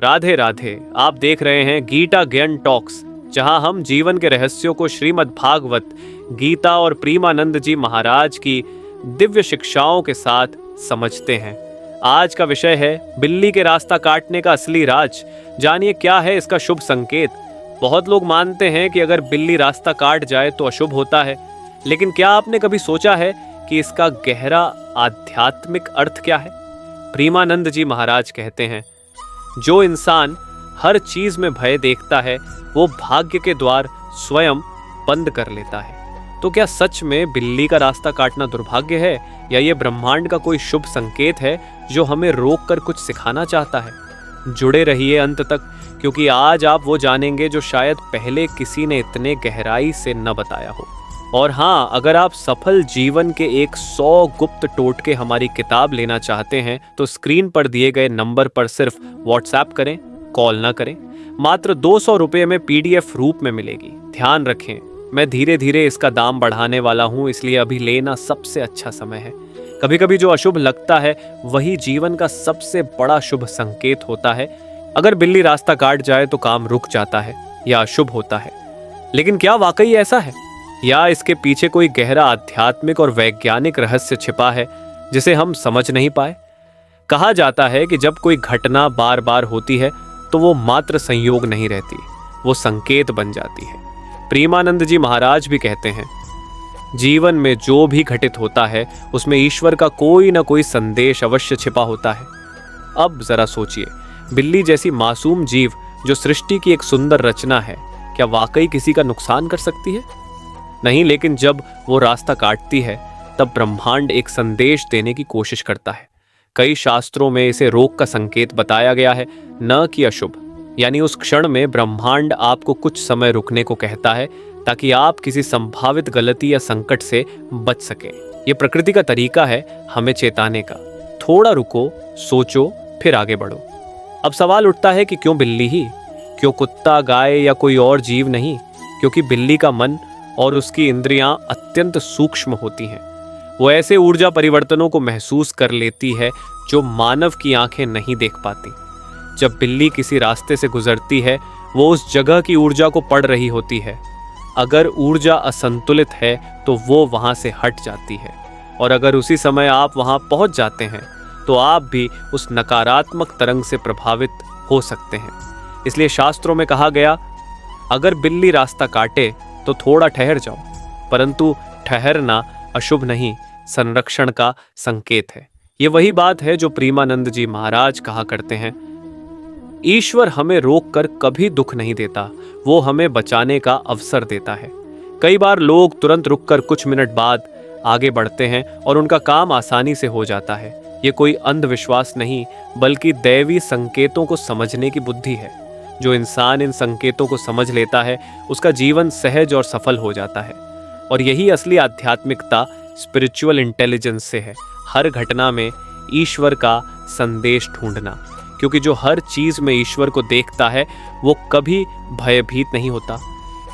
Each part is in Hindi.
राधे राधे। आप देख रहे हैं गीता ज्ञान टॉक्स, जहां हम जीवन के रहस्यों को श्रीमद् भागवत गीता और प्रेमानंद जी महाराज की दिव्य शिक्षाओं के साथ समझते हैं। आज का विषय है बिल्ली के रास्ता काटने का असली राज। जानिए क्या है इसका शुभ संकेत। बहुत लोग मानते हैं कि अगर बिल्ली रास्ता काट जाए तो अशुभ होता है, लेकिन क्या आपने कभी सोचा है कि इसका गहरा आध्यात्मिक अर्थ क्या है? प्रेमानंद जी महाराज कहते हैं, जो इंसान हर चीज में भय देखता है वो भाग्य के द्वार स्वयं बंद कर लेता है। तो क्या सच में बिल्ली का रास्ता काटना दुर्भाग्य है, या ये ब्रह्मांड का कोई शुभ संकेत है जो हमें रोक कर कुछ सिखाना चाहता है? जुड़े रहिए अंत तक, क्योंकि आज आप वो जानेंगे जो शायद पहले किसी ने इतने गहराई से न बताया हो। और हाँ, अगर आप सफल जीवन के 100 गुप्त टोटके हमारी किताब लेना चाहते हैं तो स्क्रीन पर दिए गए नंबर पर सिर्फ व्हाट्सएप करें, कॉल ना करें। मात्र 200 रुपये में PDF रूप में मिलेगी। ध्यान रखें, मैं धीरे धीरे इसका दाम बढ़ाने वाला हूँ, इसलिए अभी लेना सबसे अच्छा समय है। कभी कभी जो अशुभ लगता है वही जीवन का सबसे बड़ा शुभ संकेत होता है। अगर बिल्ली रास्ता काट जाए तो काम रुक जाता है या अशुभ होता है, लेकिन क्या वाकई ऐसा है, या इसके पीछे कोई गहरा आध्यात्मिक और वैज्ञानिक रहस्य छिपा है जिसे हम समझ नहीं पाए? कहा जाता है कि जब कोई घटना बार बार होती है तो वो मात्र संयोग नहीं रहती, वो संकेत बन जाती है। प्रेमानंद जी महाराज भी कहते हैं, जीवन में जो भी घटित होता है उसमें ईश्वर का कोई ना कोई संदेश अवश्य छिपा होता है। अब जरा सोचिए, बिल्ली जैसी मासूम जीव जो सृष्टि की एक सुंदर रचना है, क्या वाकई किसी का नुकसान कर सकती है? नहीं, लेकिन जब वो रास्ता काटती है तब ब्रह्मांड एक संदेश देने की कोशिश करता है। कई शास्त्रों में इसे रोग का संकेत बताया गया है, न कि अशुभ। यानी उस क्षण में ब्रह्मांड आपको कुछ समय रुकने को कहता है ताकि आप किसी संभावित गलती या संकट से बच सके। ये प्रकृति का तरीका है हमें चेताने का। थोड़ा रुको, सोचो, फिर आगे बढ़ो। अब सवाल उठता है कि क्यों बिल्ली ही? क्यों कुत्ता, गाय या कोई और जीव नहीं? क्योंकि बिल्ली का मन और उसकी इंद्रियां अत्यंत सूक्ष्म होती हैं। वो ऐसे ऊर्जा परिवर्तनों को महसूस कर लेती है जो मानव की आंखें नहीं देख पाती। जब बिल्ली किसी रास्ते से गुजरती है वो उस जगह की ऊर्जा को पढ़ रही होती है। अगर ऊर्जा असंतुलित है तो वो वहां से हट जाती है, और अगर उसी समय आप वहां पहुंच जाते हैं तो आप भी उस नकारात्मक तरंग से प्रभावित हो सकते हैं। इसलिए शास्त्रों में कहा गया, अगर बिल्ली रास्ता काटे तो थोड़ा ठहर जाओ, परंतु ठहरना अशुभ नहीं, संरक्षण का संकेत है। ये वही बात है जो प्रेमानंद जी महाराज कहा करते हैं, ईश्वर हमें रोककर कभी दुख नहीं देता, वो हमें बचाने का अवसर देता है। कई बार लोग तुरंत रुककर कुछ मिनट बाद आगे बढ़ते हैं और उनका काम आसानी से हो जाता है। ये कोई अंधविश्वास नहीं, बल्कि दैवी संकेतों को समझने की बुद्धि है। जो इंसान इन संकेतों को समझ लेता है उसका जीवन सहज और सफल हो जाता है। और यही असली आध्यात्मिकता, स्पिरिचुअल इंटेलिजेंस से है। हर घटना में ईश्वर का संदेश ढूंढना, क्योंकि जो हर चीज में ईश्वर को देखता है वो कभी भयभीत नहीं होता।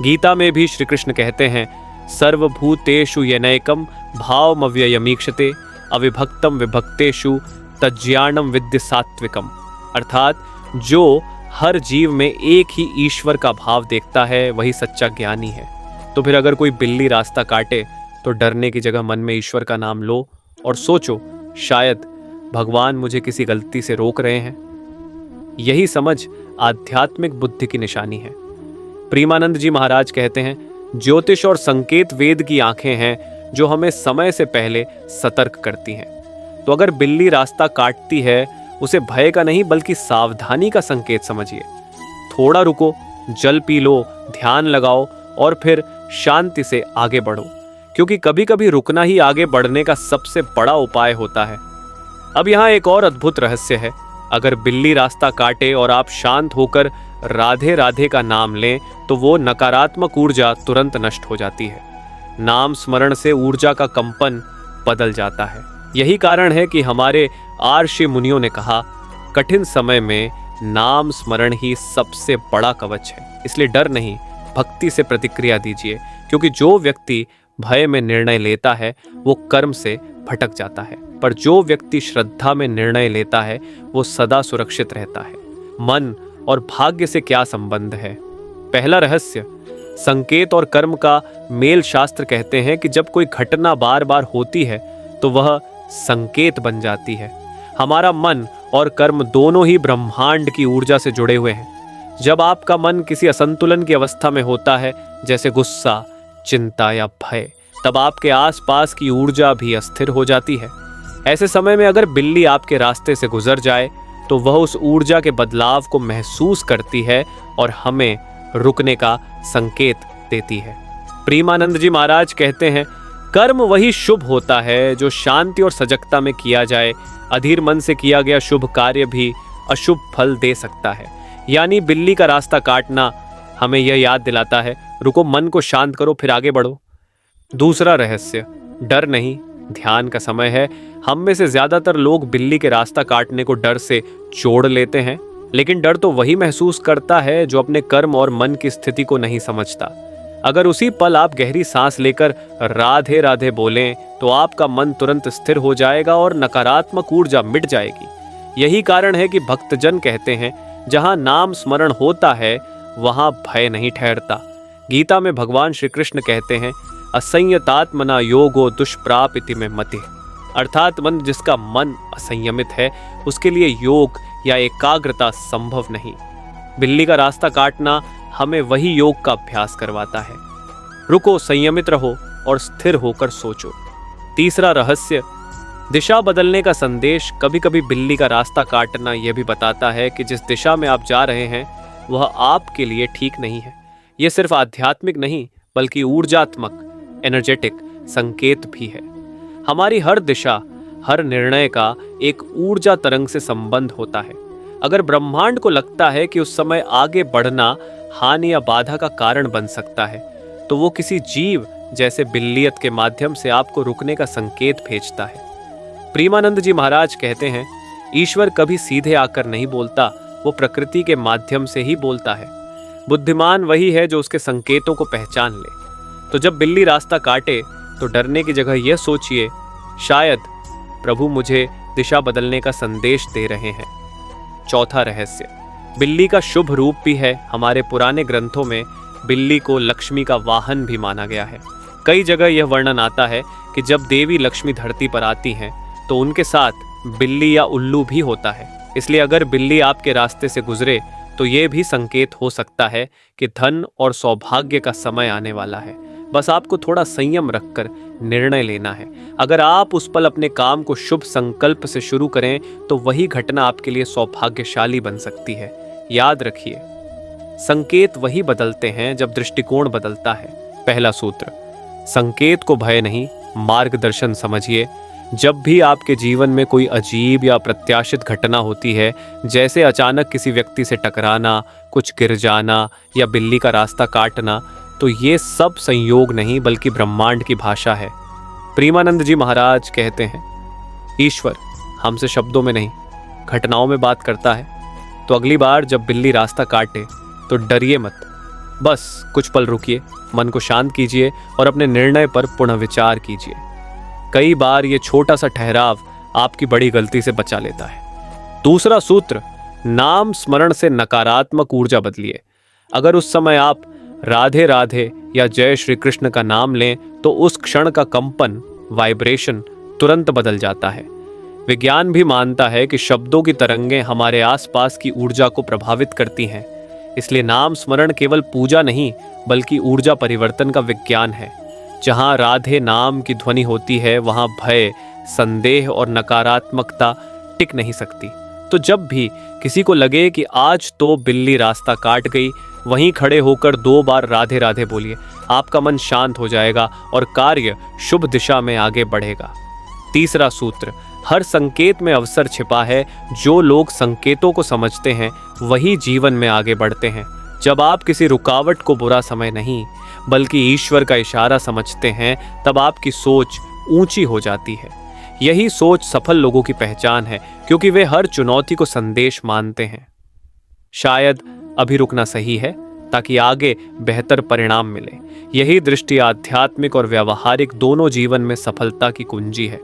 गीता में भी श्री कृष्ण कहते हैं, सर्वभूतेषु येनैकं भावमव्ययमीक्षते अविभक्तम विभक्तेषु तज्ज्ञानम विद्य सात्विकम। अर्थात जो हर जीव में एक ही ईश्वर का भाव देखता है वही सच्चा ज्ञानी है। तो फिर अगर कोई बिल्ली रास्ता काटे तो डरने की जगह मन में ईश्वर का नाम लो और सोचो, शायद भगवान मुझे किसी गलती से रोक रहे हैं। यही समझ आध्यात्मिक बुद्धि की निशानी है। प्रेमानंद जी महाराज कहते हैं, ज्योतिष और संकेत वेद की आंखें हैं जो हमें समय से पहले सतर्क करती हैं। तो अगर बिल्ली रास्ता काटती है उसे भय का नहीं बल्कि सावधानी का संकेत समझिए। थोड़ा रुको, जल पी लो, ध्यान लगाओ और फिर शांति से आगे बढ़ो, क्योंकि कभी कभी रुकना ही आगे बढ़ने का सबसे बड़ा उपाय होता है। अब यहाँ एक और अद्भुत रहस्य है। अगर बिल्ली रास्ता काटे और आप शांत होकर राधे राधे का नाम लें तो वो नकारात्मक ऊर्जा तुरंत नष्ट हो जाती है। नाम स्मरण से ऊर्जा का कंपन बदल जाता है। यही कारण है कि हमारे आर्षि मुनियों ने कहा, कठिन समय में नाम स्मरण ही सबसे बड़ा कवच है। इसलिए डर नहीं, भक्ति से प्रतिक्रिया दीजिए, क्योंकि जो व्यक्ति भय में निर्णय लेता है वो कर्म से भटक जाता है, पर जो व्यक्ति श्रद्धा में निर्णय लेता है वो सदा सुरक्षित रहता है। मन और भाग्य से क्या संबंध है। पहला रहस्य, संकेत और कर्म का मेल। शास्त्र कहते हैं कि जब कोई घटना बार बार होती है तो वह संकेत बन जाती है। हमारा मन और कर्म दोनों ही ब्रह्मांड की ऊर्जा से जुड़े हुए हैं। जब आपका मन किसी असंतुलन की अवस्था में होता है, जैसे गुस्सा, चिंता या भय, तब आपके आसपास की ऊर्जा भी अस्थिर हो जाती है। ऐसे समय में अगर बिल्ली आपके रास्ते से गुजर जाए तो वह उस ऊर्जा के बदलाव को महसूस करती है और हमें रुकने का संकेत देती है। प्रेमानंद जी महाराज कहते हैं, कर्म वही शुभ होता है जो शांति और सजगता में किया जाए। अधीर मन से किया गया शुभ कार्य भी अशुभ फल दे सकता है। यानी बिल्ली का रास्ता काटना हमें यह याद दिलाता है, रुको, मन को शांत करो, फिर आगे बढ़ो। दूसरा रहस्य, डर नहीं, ध्यान का समय है। हम में से ज्यादातर लोग बिल्ली के रास्ता काटने को डर से जोड़ लेते हैं, लेकिन डर तो वही महसूस करता है जो अपने कर्म और मन की स्थिति को नहीं समझता। अगर उसी पल आप गहरी सांस लेकर राधे राधे बोलें तो आपका मन तुरंत स्थिर हो जाएगा और नकारात्मक ऊर्जा मिट जाएगी। यही कारण है कि भक्तजन कहते हैं, जहां नाम स्मरण होता है वहां भय नहीं ठहरता। गीता में भगवान श्री कृष्ण कहते हैं, असंयतात्मना योगो दुष्प्रापिति में मति, अर्थात जिसका मन असंयमित है उसके लिए योग या एकाग्रता संभव नहीं। बिल्ली का रास्ता काटना हमें वही योग का अभ्यास करवाता है। रुको, संयमित रहो और स्थिर होकर सोचो। तीसरा रहस्य, दिशा बदलने का संदेश। कभी कभी बिल्ली का रास्ता काटना यह भी बताता है कि जिस दिशा में आप जा रहे हैं वह आपके लिए ठीक नहीं है। यह सिर्फ आध्यात्मिक नहीं बल्कि ऊर्जात्मक, एनर्जेटिक संकेत भी है। हमारी हर दिशा, हर निर्णय का एक ऊर्जा तरंग से संबंध होता है। अगर ब्रह्मांड को लगता है कि उस समय आगे बढ़ना हानि या बाधा का कारण बन सकता है तो वो किसी जीव जैसे बिल्लियत के माध्यम से आपको रुकने का संकेत भेजता है। प्रेमानंद जी महाराज कहते हैं, ईश्वर कभी सीधे आकर नहीं बोलता, वो प्रकृति के माध्यम से ही बोलता है। बुद्धिमान वही है जो उसके संकेतों को पहचान ले। तो जब बिल्ली रास्ता काटे तो डरने की जगह यह सोचिए, शायद प्रभु मुझे दिशा बदलने का संदेश दे रहे हैं। चौथा रहस्य, बिल्ली का शुभ रूप भी है। हमारे पुराने ग्रंथों में बिल्ली को लक्ष्मी का वाहन भी माना गया है। कई जगह यह वर्णन आता है कि जब देवी लक्ष्मी धरती पर आती हैं तो उनके साथ बिल्ली या उल्लू भी होता है। इसलिए अगर बिल्ली आपके रास्ते से गुजरे तो यह भी संकेत हो सकता है कि धन और सौभाग्य का समय आने वाला है। बस आपको थोड़ा संयम रखकर निर्णय लेना है। अगर आप उस पल अपने काम को शुभ संकल्प से शुरू करें तो वही घटना आपके लिए सौभाग्यशाली बन सकती है। याद रखिए, संकेत वही बदलते हैं जब दृष्टिकोण बदलता है। पहला सूत्र, संकेत को भय नहीं, मार्गदर्शन समझिए। जब भी आपके जीवन में कोई अजीब या अप्रत्याशित घटना होती है, जैसे अचानक किसी व्यक्ति से टकराना, कुछ गिर जाना या बिल्ली का रास्ता काटना, तो ये सब संयोग नहीं बल्कि ब्रह्मांड की भाषा है। प्रेमानंद जी महाराज कहते हैं, ईश्वर हमसे शब्दों में नहीं, घटनाओं में बात करता है। तो अगली बार जब बिल्ली रास्ता काटे तो डरिए मत, बस कुछ पल रुकिए, मन को शांत कीजिए और अपने निर्णय पर पुनः विचार कीजिए। कई बार ये छोटा सा ठहराव आपकी बड़ी गलती से बचा लेता है। दूसरा सूत्र, नाम स्मरण से नकारात्मक ऊर्जा बदलिए। अगर उस समय आप राधे राधे या जय श्री कृष्ण का नाम लें तो उस क्षण का कंपन, वाइब्रेशन तुरंत बदल जाता है। विज्ञान भी मानता है कि शब्दों की तरंगें हमारे आसपास की ऊर्जा को प्रभावित करती हैं। इसलिए नाम स्मरण केवल पूजा नहीं बल्कि ऊर्जा परिवर्तन का विज्ञान है। जहां राधे नाम की ध्वनि होती है वहां भय, संदेह और नकारात्मकता टिक नहीं सकती। तो जब भी किसी को लगे कि आज तो बिल्ली रास्ता काट गई, वहीं खड़े होकर 2 बार राधे राधे बोलिए। आपका मन शांत हो जाएगा और कार्य शुभ दिशा में आगे बढ़ेगा। तीसरा सूत्र, हर संकेत में अवसर छिपा है। जो लोग संकेतों को समझते हैं वही जीवन में आगे बढ़ते हैं। जब आप किसी रुकावट को बुरा समय नहीं बल्कि ईश्वर का इशारा समझते हैं तब आपकी सोच ऊंची हो जाती है। यही सोच सफल लोगों की पहचान है, क्योंकि वे हर चुनौती को संदेश मानते हैं। शायद अभी रुकना सही है ताकि आगे बेहतर परिणाम मिले। यही दृष्टि आध्यात्मिक और व्यावहारिक दोनों जीवन में सफलता की कुंजी है।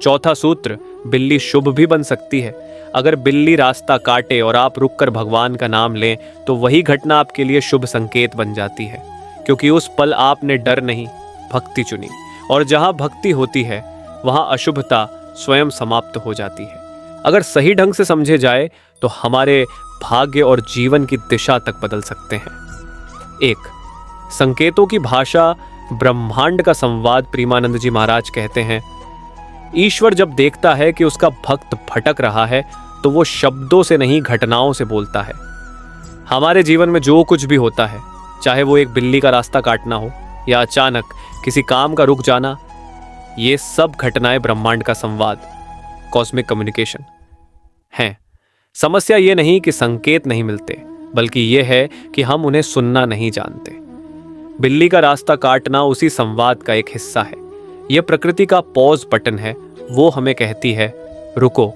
चौथा सूत्र, बिल्ली शुभ भी बन सकती है। अगर बिल्ली रास्ता काटे और आप रुककर भगवान का नाम लें तो वही घटना आपके लिए शुभ संकेत बन जाती है, क्योंकि उस पल आपने डर नहीं, भक्ति चुनी। और जहां भक्ति होती है वहां अशुभता स्वयं समाप्त हो जाती है। अगर सही ढंग से समझे जाए तो हमारे भाग्य और जीवन की दिशा तक बदल सकते हैं। 1. संकेतों की भाषा ब्रह्मांड का संवाद। प्रेमानंद जी महाराज कहते हैं, ईश्वर जब देखता है कि उसका भक्त भटक रहा है तो वो शब्दों से नहीं, घटनाओं से बोलता है। हमारे जीवन में जो कुछ भी होता है, चाहे वो एक बिल्ली का रास्ता काटना हो या अचानक किसी काम का रुक जाना, ये सब घटनाएं ब्रह्मांड का संवाद, कॉस्मिक कम्युनिकेशन हैं। समस्या ये नहीं कि संकेत नहीं मिलते, बल्कि ये है कि हम उन्हें सुनना नहीं जानते। बिल्ली का रास्ता काटना उसी संवाद का एक हिस्सा है। यह प्रकृति का पॉज बटन है। वो हमें कहती है, रुको,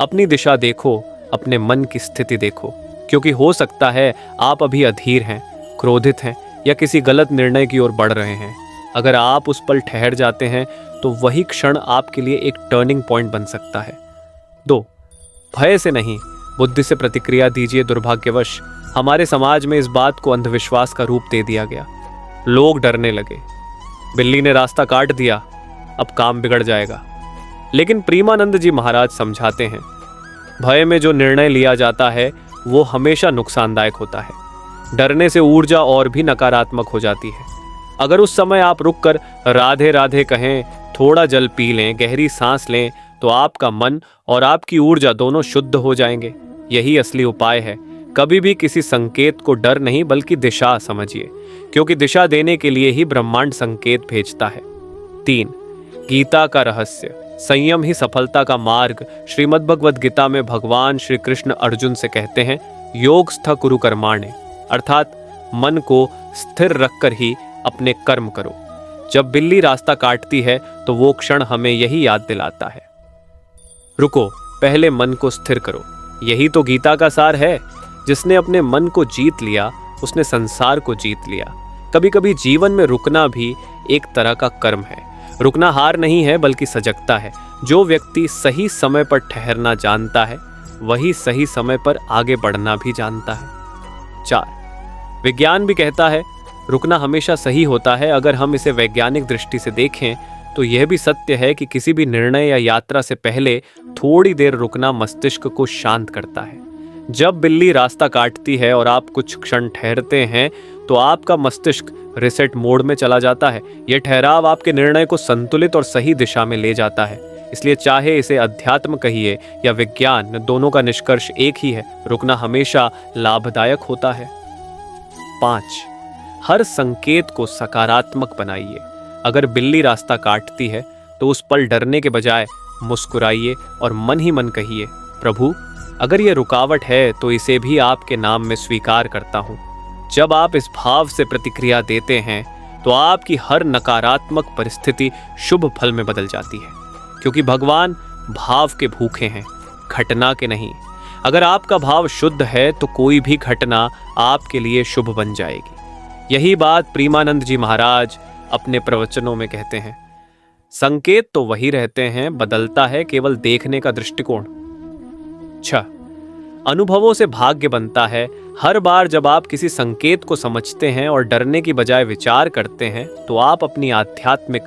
अपनी दिशा देखो, अपने मन की स्थिति देखो, क्योंकि हो सकता है आप अभी अधीर हैं, क्रोधित हैं या किसी गलत निर्णय की ओर बढ़ रहे हैं। अगर आप उस पल ठहर जाते हैं तो वही क्षण आपके लिए एक टर्निंग पॉइंट बन सकता है। 2. भय से नहीं, बुद्धि से प्रतिक्रिया दीजिए। दुर्भाग्यवश हमारे समाज में इस बात को अंधविश्वास का रूप दे दिया गया। लोग डरने लगे, बिल्ली ने रास्ता काट दिया, अब काम बिगड़ जाएगा। लेकिन प्रेमानंद जी महाराज समझाते हैं, भय में जो निर्णय लिया जाता है वो हमेशा नुकसानदायक होता है। डरने से ऊर्जा और भी नकारात्मक हो जाती है। अगर उस समय आप रुककर राधे राधे कहें, थोड़ा जल पी लें, गहरी सांस लें, तो आपका मन और आपकी ऊर्जा दोनों शुद्ध हो जाएंगे। यही असली उपाय है। कभी भी किसी संकेत को डर नहीं बल्कि दिशा समझिए, क्योंकि दिशा देने के लिए ही ब्रह्मांड संकेत भेजता है। 3. गीता का रहस्य, संयम ही सफलता का मार्ग। श्रीमद् भगवद गीता में भगवान श्री कृष्ण अर्जुन से कहते हैं, योग स्थ कुरु कर्माणे, अर्थात मन को स्थिर रखकर ही अपने कर्म करो। जब बिल्ली रास्ता काटती है तो वो क्षण हमें यही याद दिलाता है, रुको, पहले मन को स्थिर करो। यही तो गीता का सार है। जिसने अपने मन को जीत लिया उसने संसार को जीत लिया। कभी कभी जीवन में रुकना भी एक तरह का कर्म है। रुकना हार नहीं है बल्कि सजगता है। जो व्यक्ति सही समय पर ठहरना जानता है वही सही समय पर आगे बढ़ना भी जानता है। 4. विज्ञान भी कहता है रुकना हमेशा सही होता है। अगर हम इसे वैज्ञानिक दृष्टि से देखें तो यह भी सत्य है कि किसी भी निर्णय या यात्रा से पहले थोड़ी देर रुकना मस्तिष्क को शांत करता है। जब बिल्ली रास्ता काटती है और आप कुछ क्षण ठहरते हैं तो आपका मस्तिष्क रिसेट मोड में चला जाता है। यह ठहराव आपके निर्णय को संतुलित और सही दिशा में ले जाता है। इसलिए चाहे इसे अध्यात्म कहिए या विज्ञान, दोनों का निष्कर्ष एक ही है, रुकना हमेशा लाभदायक होता है। 5. हर संकेत को सकारात्मक बनाइए। अगर बिल्ली रास्ता काटती है तो उस पल डरने के बजाय मुस्कुराइए और मन ही मन कहिए, प्रभु, अगर यह रुकावट है तो इसे भी आपके नाम में स्वीकार करता हूँ। जब आप इस भाव से प्रतिक्रिया देते हैं तो आपकी हर नकारात्मक परिस्थिति शुभ फल में बदल जाती है, क्योंकि भगवान भाव के भूखे हैं, घटना के नहीं। अगर आपका भाव शुद्ध है तो कोई भी घटना आपके लिए शुभ बन जाएगी। यही बात प्रेमानंद जी महाराज अपने प्रवचनों में कहते हैं। संकेत तो वही रहते हैं, बदलता है केवल देखने का दृष्टिकोण। 6. अनुभवों से भाग्य बनता है। हर बार जब आप किसी संकेत को समझते हैं और डरने की बजाय विचार करते हैं तो आप अपनी आध्यात्मिक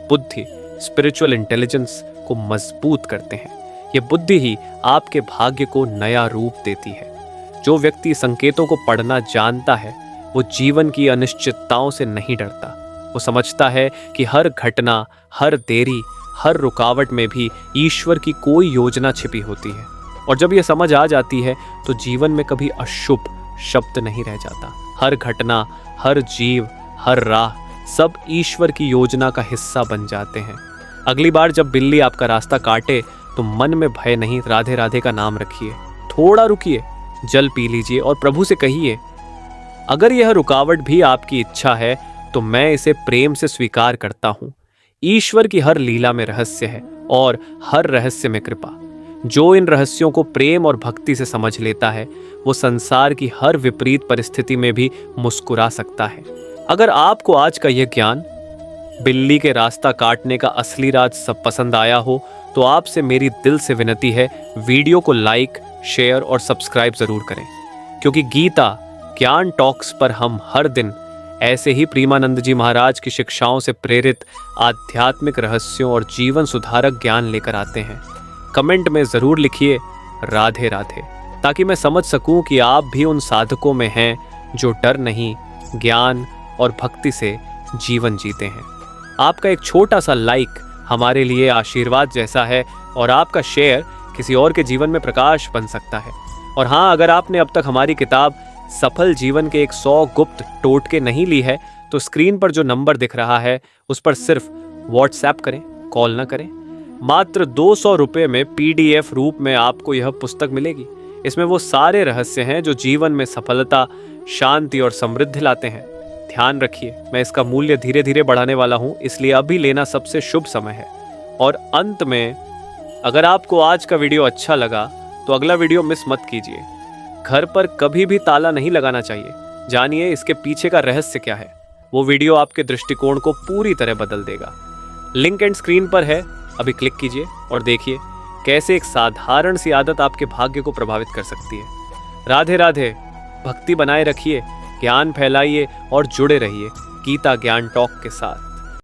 बुद्धि, स्पिरिचुअल इंटेलिजेंस को मजबूत करते हैं। ये बुद्धि ही आपके भाग्य को नया रूप देती है। जो व्यक्ति संकेतों को पढ़ना जानता है वो जीवन की अनिश्चितताओं से नहीं डरता। वो समझता है कि हर घटना, हर देरी, हर रुकावट में भी ईश्वर की कोई योजना छिपी होती है। और जब यह समझ आ जाती है तो जीवन में कभी अशुभ शब्द नहीं रह जाता। हर घटना, हर जीव, हर राह, सब ईश्वर की योजना का हिस्सा बन जाते हैं। अगली बार जब बिल्ली आपका रास्ता काटे तो मन में भय नहीं, राधे राधे का नाम रखिए, थोड़ा रुकिए, जल पी लीजिए और प्रभु से कहिए, अगर यह रुकावट भी आपकी इच्छा है तो मैं इसे प्रेम से स्वीकार करता हूं। ईश्वर की हर लीला में रहस्य है और हर रहस्य में कृपा। जो इन रहस्यों को प्रेम और भक्ति से समझ लेता है वो संसार की हर विपरीत परिस्थिति में भी मुस्कुरा सकता है। अगर आपको आज का यह ज्ञान बिल्ली के रास्ता काटने का असली राज सब पसंद आया हो तो आपसे मेरी दिल से विनती है, वीडियो को लाइक, शेयर और सब्सक्राइब जरूर करें, क्योंकि गीता ज्ञान टॉक्स पर हम हर दिन ऐसे ही प्रेमानंद जी महाराज की शिक्षाओं से प्रेरित आध्यात्मिक रहस्यों और जीवन सुधारक ज्ञान लेकर आते हैं। कमेंट में जरूर लिखिए राधे राधे, ताकि मैं समझ सकूं कि आप भी उन साधकों में हैं जो डर नहीं, ज्ञान और भक्ति से जीवन जीते हैं। आपका एक छोटा सा लाइक हमारे लिए आशीर्वाद जैसा है और आपका शेयर किसी और के जीवन में प्रकाश बन सकता है। और हाँ, अगर आपने अब तक हमारी किताब सफल जीवन के 100 गुप्त टोटके नहीं ली है तो स्क्रीन पर जो नंबर दिख रहा है उस पर सिर्फ व्हाट्सएप करें, कॉल ना करें। मात्र 200 रुपये में PDF रूप में आपको यह पुस्तक मिलेगी। इसमें वो सारे रहस्य हैं जो जीवन में सफलता, शांति और समृद्धि लाते हैं। ध्यान रखिए, मैं इसका मूल्य धीरे धीरे बढ़ाने वाला हूँ, इसलिए अभी लेना सबसे शुभ समय है। और अंत में, अगर आपको आज का वीडियो अच्छा लगा तो अगला वीडियो मिस मत कीजिए। घर पर कभी भी ताला नहीं लगाना चाहिए। जानिए इसके पीछे का रहस्य क्या है। वो वीडियो आपके दृष्टिकोण को पूरी तरह बदल देगा। लिंक एंड स्क्रीन पर है, अभी क्लिक कीजिए और देखिए कैसे एक साधारण सी आदत आपके भाग्य को प्रभावित कर सकती है। राधे राधे। भक्ति बनाए रखिए, ज्ञान फैलाइए और जुड़े रहिए गीता ज्ञान टॉक के साथ।